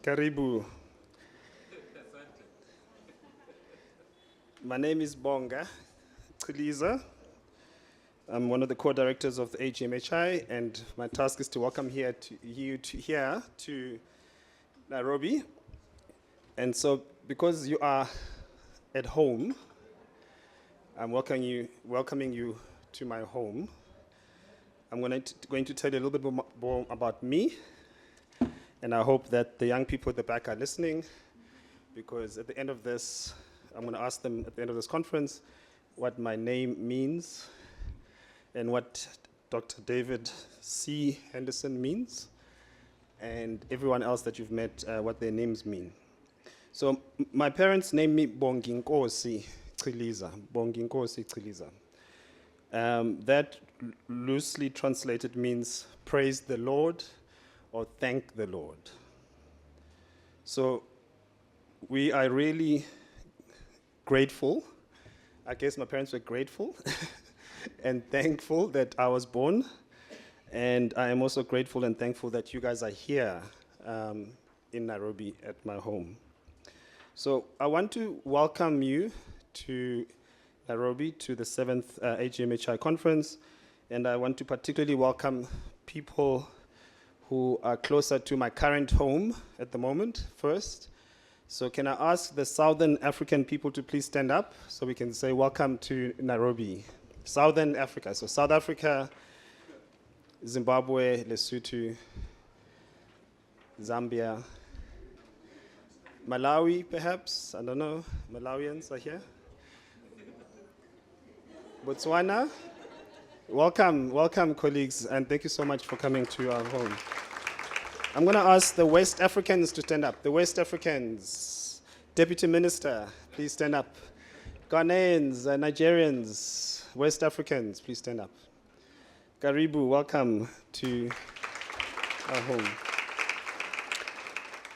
Karibu. My name is Bonga, Chiliza. I'm one of the co-directors of the HMHI, and my task is to welcome you to Nairobi. And so, because you are at home, I'm welcoming you to my home. I'm going to tell you a little bit more about me, and I hope that the young people at the back are listening, because at the end of this, I'm going to ask them at the end of this conference what my name means and what Dr. David C. Henderson means, and everyone else that you've met, what their names mean. So my parents named me Bonginkosi Chiliza. Bonginkosi Chiliza. That loosely translated means praise the Lord or thank the Lord. So we are really grateful. I guess my parents were grateful and thankful that I was born. And I am also grateful and thankful that you guys are here in Nairobi at my home. So I want to welcome you to Nairobi to the 7th HMHI conference. And I want to particularly welcome people who are closer to my current home at the moment first. So can I ask the Southern African people to please stand up so we can say welcome to Nairobi. Southern Africa. So South Africa, Zimbabwe, Lesotho, Zambia, Malawi perhaps, I don't know, Malawians are here. Botswana, welcome colleagues, and thank you so much for coming to our home. I'm going to ask the West Africans to stand up. The West Africans, Deputy Minister, please stand up. Ghanaians, Nigerians, West Africans, please stand up. Karibu, welcome to our home.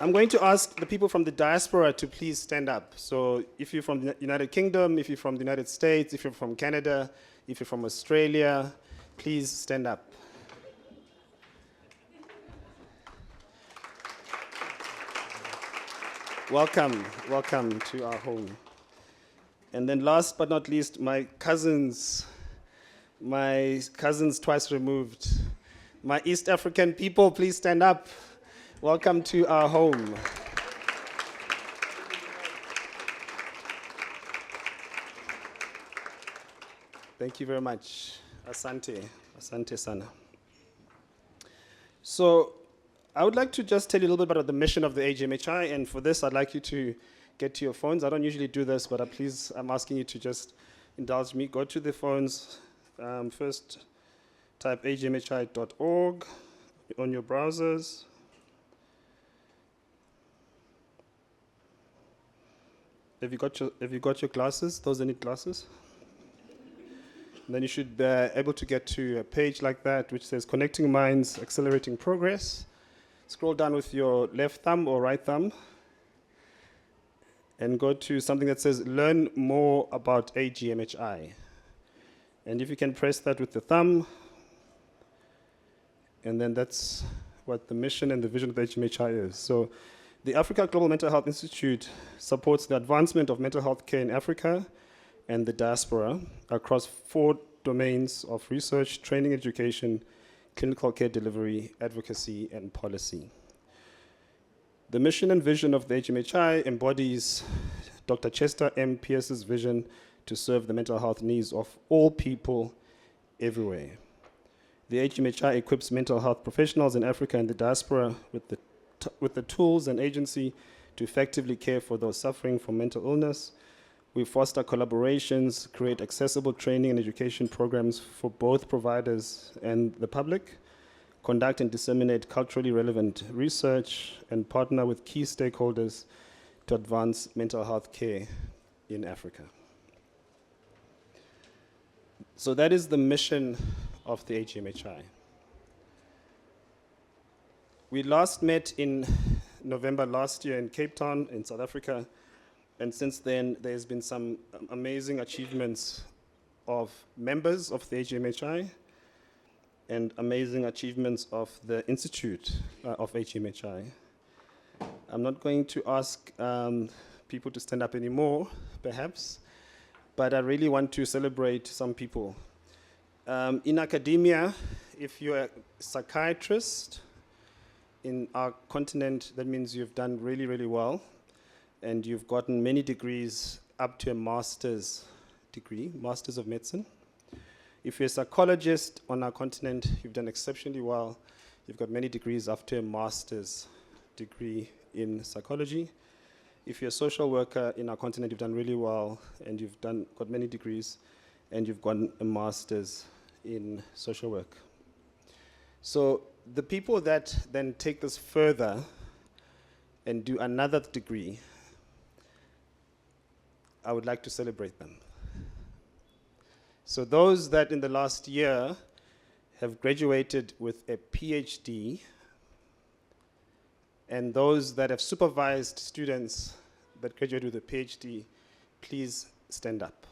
I'm going to ask the people from the diaspora to please stand up. So if you're from the United Kingdom, if you're from the United States, if you're from Canada, if you're from Australia, please stand up. Welcome to our home. And then last but not least, my cousins twice removed. My East African people, please stand up. Welcome to our home. Thank you very much. Asante sana. So I would like to just tell you a little bit about the mission of the HMHI, and for this I'd like you to get to your phones. I don't usually do this, but I'm asking you to just indulge me. Go to the phones. First, type hmhi.org on your browsers. Have you got your glasses? Those that need glasses? And then you should be able to get to a page like that which says Connecting Minds, Accelerating Progress. Scroll down with your left thumb or right thumb and go to something that says Learn More About AGMHI. And if you can press that with the thumb, and then that's what the mission and the vision of the HMHI is. So the Africa Global Mental Health Institute supports the advancement of mental health care in Africa and the diaspora across 4 domains of research, training, education, clinical care delivery, advocacy, and policy. The mission and vision of the HMHI embodies Dr. Chester M. Pierce's vision to serve the mental health needs of all people everywhere. The HMHI equips mental health professionals in Africa and the diaspora with the tools and agency to effectively care for those suffering from mental illness. We foster collaborations, create accessible training and education programs for both providers and the public, conduct and disseminate culturally relevant research, and partner with key stakeholders to advance mental health care in Africa. So that is the mission of the HMHI. We last met in November last year in Cape Town in South Africa, and since then there's been some amazing achievements of members of the HMHI and amazing achievements of the Institute of HMHI. I'm not going to ask people to stand up anymore, perhaps, but I really want to celebrate some people. In academia, if you're a psychiatrist in our continent, that means you've done really, really well, and you've gotten many degrees up to a master's degree, Masters of Medicine. If you're a psychologist on our continent, you've done exceptionally well. You've got many degrees up to a master's degree in psychology. If you're a social worker in our continent, you've done really well, and you've got many degrees, and you've gotten a master's in social work. So the people that then take this further and do another degree, I would like to celebrate them. So those that in the last year have graduated with a PhD, and those that have supervised students that graduate with a PhD, please stand up.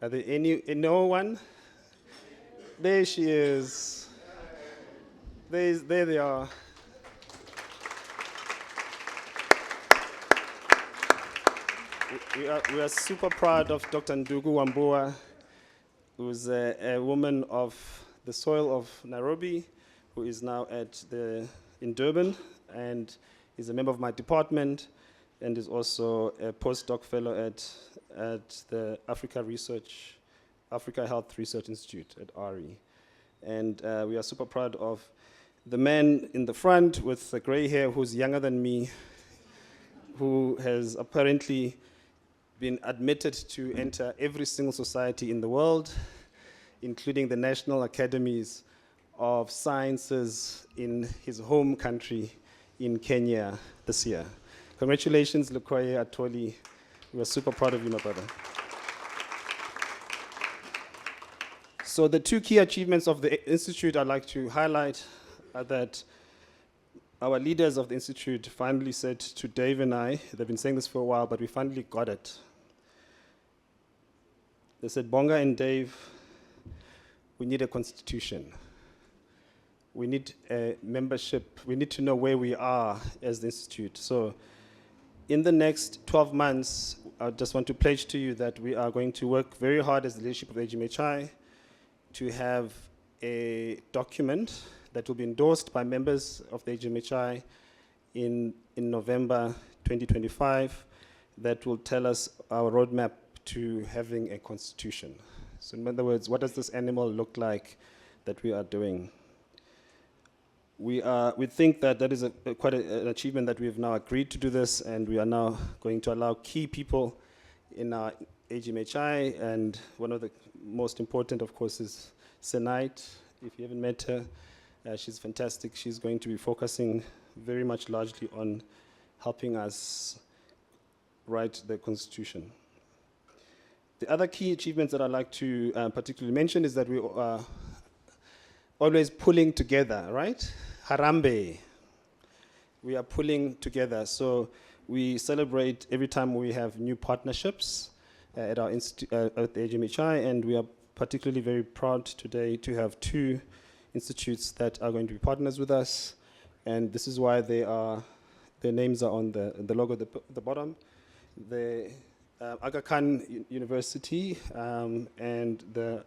Are there no one? There she is. There they are. We are super proud of Dr. Ndugu Wambua, who's a woman of the soil of Nairobi, who is now in Durham, and is a member of my department, and is also a postdoc fellow at the Africa Health Research Institute at RE. And we are super proud of the man in the front with the gray hair, who's younger than me, who has apparently been admitted to enter every single society in the world, including the National Academies of Sciences in his home country in Kenya this year. Congratulations, Lukoye Atoli. We are super proud of you, my brother. So the two key achievements of the Institute I'd like to highlight are that our leaders of the Institute finally said to Dave and I, they've been saying this for a while, but we finally got it. They said, Bonga and Dave, we need a constitution. We need a membership. We need to know where we are as the Institute. So in the next 12 months, I just want to pledge to you that we are going to work very hard as the leadership of the HMHI to have a document that will be endorsed by members of the HMHI in November 2025 that will tell us our roadmap to having a constitution. So in other words, what does this animal look like that we are doing? We think that is quite an achievement that we have now agreed to do this, and we are now going to allow key people in our HMHI, and one of the most important, of course, is Senite. If you haven't met her, she's fantastic. She's going to be focusing very much largely on helping us write the Constitution. The other key achievements that I'd like to particularly mention is that we are always pulling together, right? Harambe. We are pulling together. So we celebrate every time we have new partnerships at our at the HMHI, and we are particularly very proud today to have two institutes that are going to be partners with us, and this is why their names are on the logo at the bottom. The Aga Khan University and the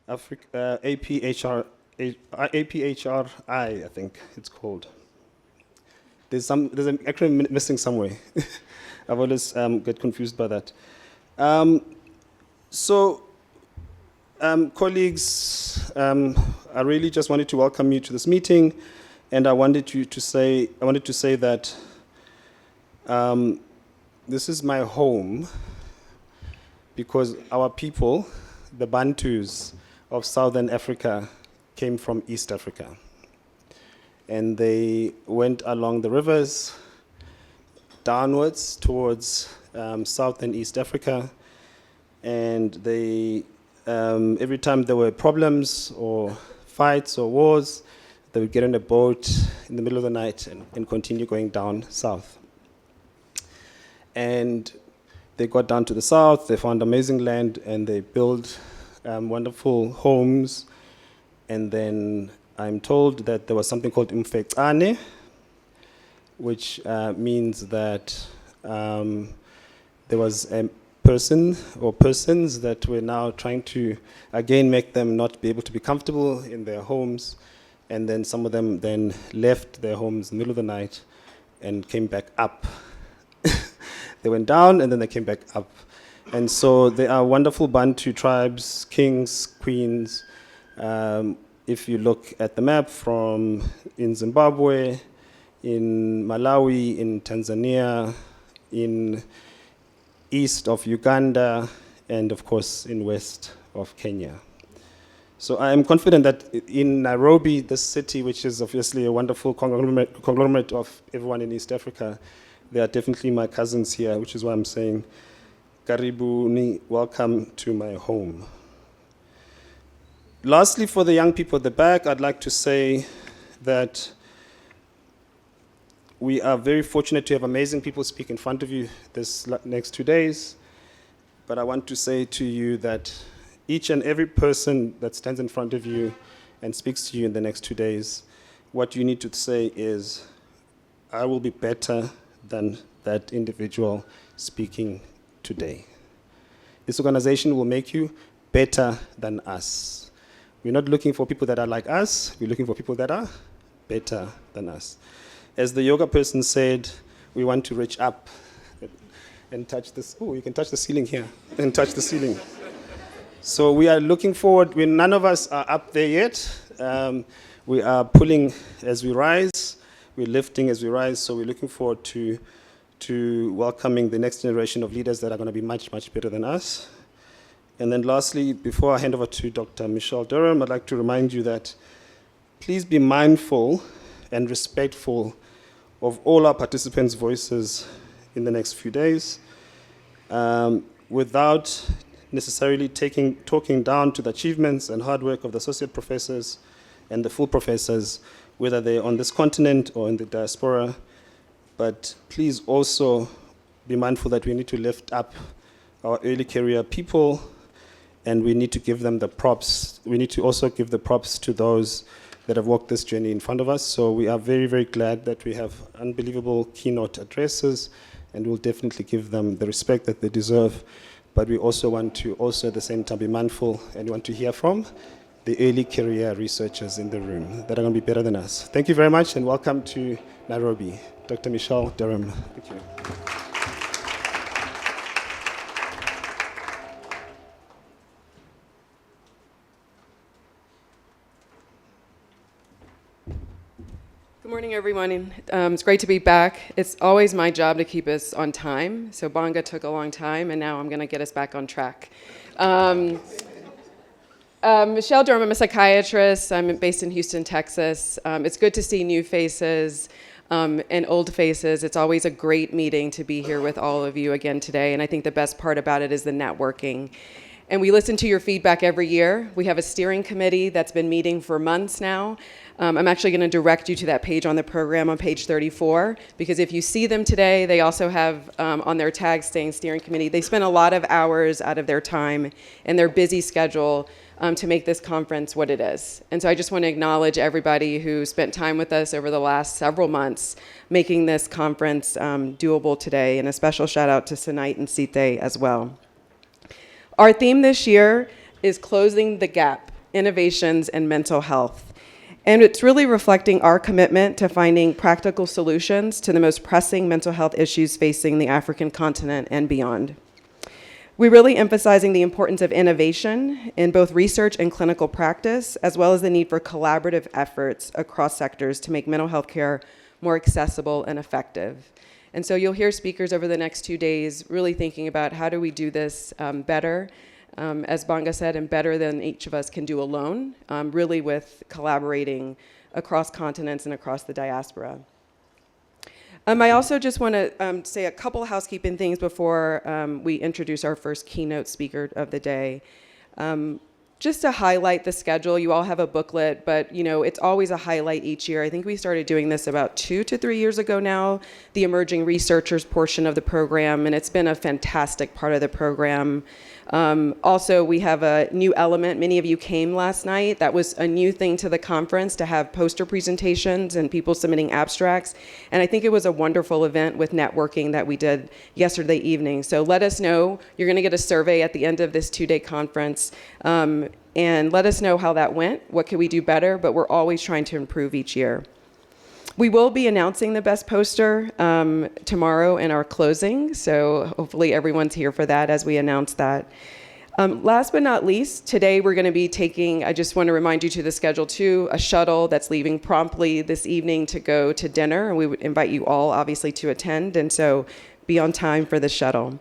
APHRI, I think it's called. There's an acronym missing somewhere. I've always get confused by that. Colleagues, I really just wanted to welcome you to this meeting, and I wanted to say that this is my home because our people, the Bantus of Southern Africa, came from East Africa. And they went along the rivers downwards towards South and East Africa, and they every time there were problems or fights or wars, they would get on a boat in the middle of the night and continue going down south. And they got down to the south, they found amazing land, and they built wonderful homes, and then I'm told that there was something called umfecane, which means that there was a person or persons that were now trying to, again, make them not be able to be comfortable in their homes. And then some of them then left their homes in the middle of the night and came back up. They went down and then they came back up. And so there are wonderful Bantu tribes, kings, queens. If you look at the map from in Zimbabwe, in Malawi, in Tanzania, in east of Uganda, and of course in west of Kenya. So I am confident that in Nairobi, this city, which is obviously a wonderful conglomerate of everyone in East Africa, there are definitely my cousins here, which is why I'm saying, Karibuni, welcome to my home. Lastly, for the young people at the back, I'd like to say that we are very fortunate to have amazing people speak in front of you this next 2 days. But I want to say to you that each and every person that stands in front of you and speaks to you in the next 2 days, what you need to say is, I will be better than that individual speaking today. This organization will make you better than us. We're not looking for people that are like us, we're looking for people that are better than us. As the yoga person said, we want to reach up and touch this. Oh, you can touch the ceiling here and touch the ceiling. So we are looking forward. None of us are up there yet. We are pulling as we rise. We're lifting as we rise. So we're looking forward to welcoming the next generation of leaders that are going to be much, much better than us. And then lastly, before I hand over to Dr. Michelle Durham, I'd like to remind you that please be mindful and respectful of all our participants' voices in the next few days, without necessarily talking down to the achievements and hard work of the associate professors and the full professors, whether they're on this continent or in the diaspora. But please also be mindful that we need to lift up our early career people, and we need to give them the props. We need to also give the props to those that have walked this journey in front of us. So we are very, very glad that we have unbelievable keynote addresses, and we'll definitely give them the respect that they deserve. But we also want to at the same time be mindful and want to hear from the early career researchers in the room that are going to be better than us. Thank you very much and welcome to Nairobi. Dr. Michelle Durham. Thank you. Good morning, everyone. It's great to be back. It's always my job to keep us on time. So Bonga took a long time, and now I'm going to get us back on track. Michelle Durham, I'm a psychiatrist. I'm based in Houston, Texas. It's good to see new faces and old faces. It's always a great meeting to be here with all of you again today. And I think the best part about it is the networking. And we listen to your feedback every year. We have a steering committee that's been meeting for months now. I'm actually going to direct you to that page on the program on page 34, because if you see them today, they also have on their tag saying steering committee. They spend a lot of hours out of their time and their busy schedule to make this conference what it is. And so I just want to acknowledge everybody who spent time with us over the last several months making this conference doable today, and a special shout out to Sanait and Site as well. Our theme this year is Closing the Gap, Innovations in Mental Health. And it's really reflecting our commitment to finding practical solutions to the most pressing mental health issues facing the African continent and beyond. We're really emphasizing the importance of innovation in both research and clinical practice, as well as the need for collaborative efforts across sectors to make mental health care more accessible and effective. And so you'll hear speakers over the next 2 days really thinking about how do we do this better, as Bonga said, and better than each of us can do alone, really with collaborating across continents and across the diaspora. I also just want to say a couple housekeeping things before we introduce our first keynote speaker of the day. just to highlight the schedule, you all have a booklet, but it's always a highlight each year. I think we started doing this about 2 to 3 years ago now, the emerging researchers portion of the program, and it's been a fantastic part of the program. Also, we have a new element. Many of you came last night. That was a new thing to the conference, to have poster presentations and people submitting abstracts. And I think it was a wonderful event with networking that we did yesterday evening. So let us know. You're going to get a survey at the end of this 2-day conference. And let us know how that went. What can we do better? But we're always trying to improve each year. We will be announcing the best poster tomorrow in our closing, so hopefully everyone's here for that as we announce that. Last but not least, today we're going to be taking, I just want to remind you to the schedule too, a shuttle that's leaving promptly this evening to go to dinner, and we would invite you all obviously to attend, and so be on time for the shuttle.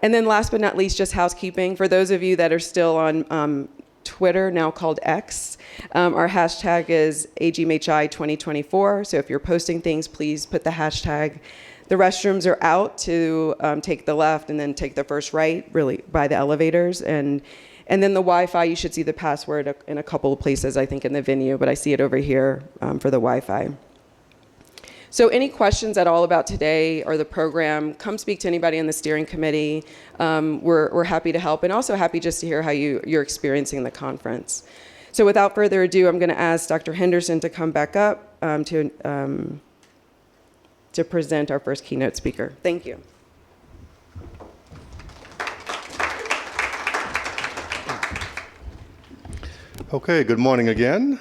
And then last but not least, just housekeeping. For those of you that are still on Twitter, now called X. Our hashtag is AGMHI 2024. So if you're posting things, please put the hashtag. The restrooms are out to take the left and then take the first right, really by the elevators. And then the Wi-Fi, you should see the password in a couple of places, I think, in the venue, but I see it over here for the Wi-Fi. So any questions at all about today or the program, come speak to anybody on the steering committee. We're happy to help, and also happy just to hear how you're experiencing the conference. So without further ado, I'm going to ask Dr. Henderson to come back up to present our first keynote speaker. Thank you. Okay, good morning again.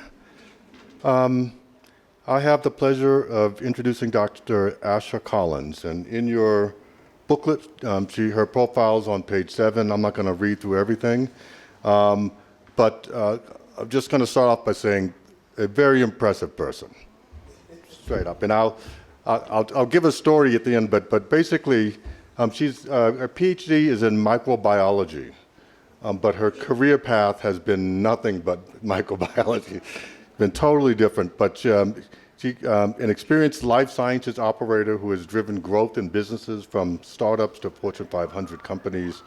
I have the pleasure of introducing Dr. Asha Collins, and in your booklet, her profile's on page 7. I'm not going to read through everything, but I'm just going to start off by saying a very impressive person, straight up. And I'll give a story at the end, but basically, she's her PhD is in microbiology, but her career path has been nothing but microbiology. Been totally different, but she's an experienced life sciences operator who has driven growth in businesses from startups to Fortune 500 companies,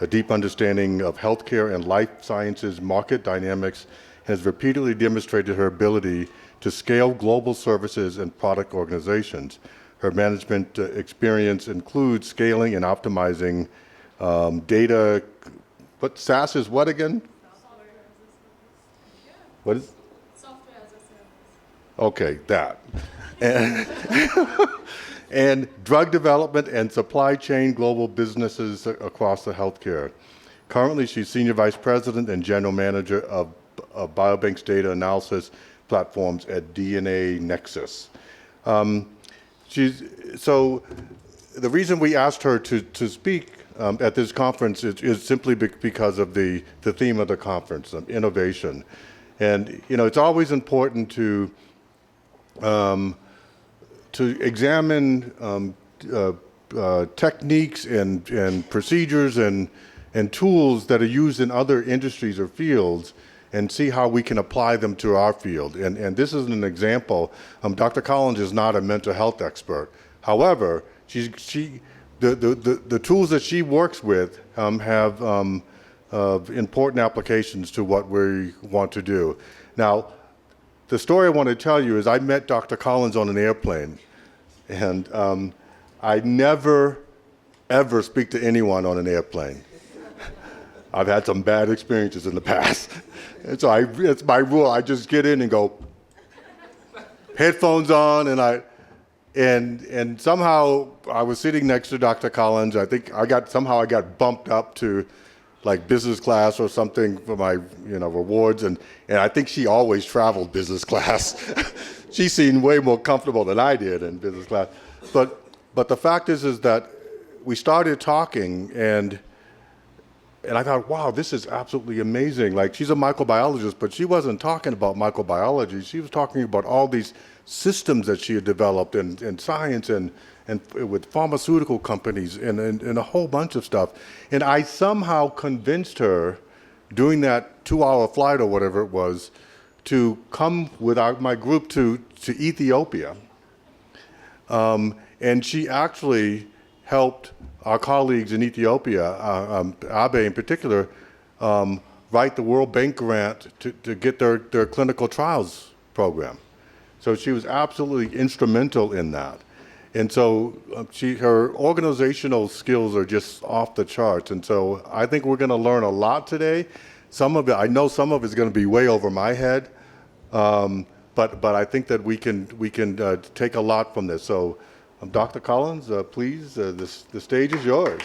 a deep understanding of healthcare and life sciences market dynamics, and has repeatedly demonstrated her ability to scale global services and product organizations. Her management experience includes scaling and optimizing data. But SaaS is what again? What is? Okay, that. And drug development and supply chain global businesses across the healthcare. Currently, she's Senior Vice President and General Manager of Biobank's data analysis platforms at DNA Nexus. So the reason we asked her to speak at this conference is simply because of the theme of the conference, innovation. And it's always important to examine techniques and procedures and tools that are used in other industries or fields and see how we can apply them to our field. And this is an example. Dr. Collins is not a mental health expert. However, the tools that she works with have important applications to what we want to do. Now, the story I want to tell you is I met Dr. Collins on an airplane, and I never, ever speak to anyone on an airplane. I've had some bad experiences in the past. And so it's my rule. I just get in and go, headphones on, and somehow I was sitting next to Dr. Collins. I think I got bumped up to like business class or something for my rewards, and I think she always traveled business class. She seemed way more comfortable than I did in business class. But the fact is that we started talking, and I thought, wow, this is absolutely amazing. Like, she's a microbiologist, but she wasn't talking about microbiology. She was talking about all these systems that she had developed in science and with pharmaceutical companies and a whole bunch of stuff. And I somehow convinced her, doing that 2-hour flight or whatever it was, to come with my group to Ethiopia. And she actually helped our colleagues in Ethiopia, Abe in particular, write the World Bank grant to get their clinical trials program. So she was absolutely instrumental in that. And so her organizational skills are just off the charts. And so I think we're going to learn a lot today. Some of it, I know some of it's going to be way over my head, but I think that we can take a lot from this. So Dr. Collins, please, the stage is yours.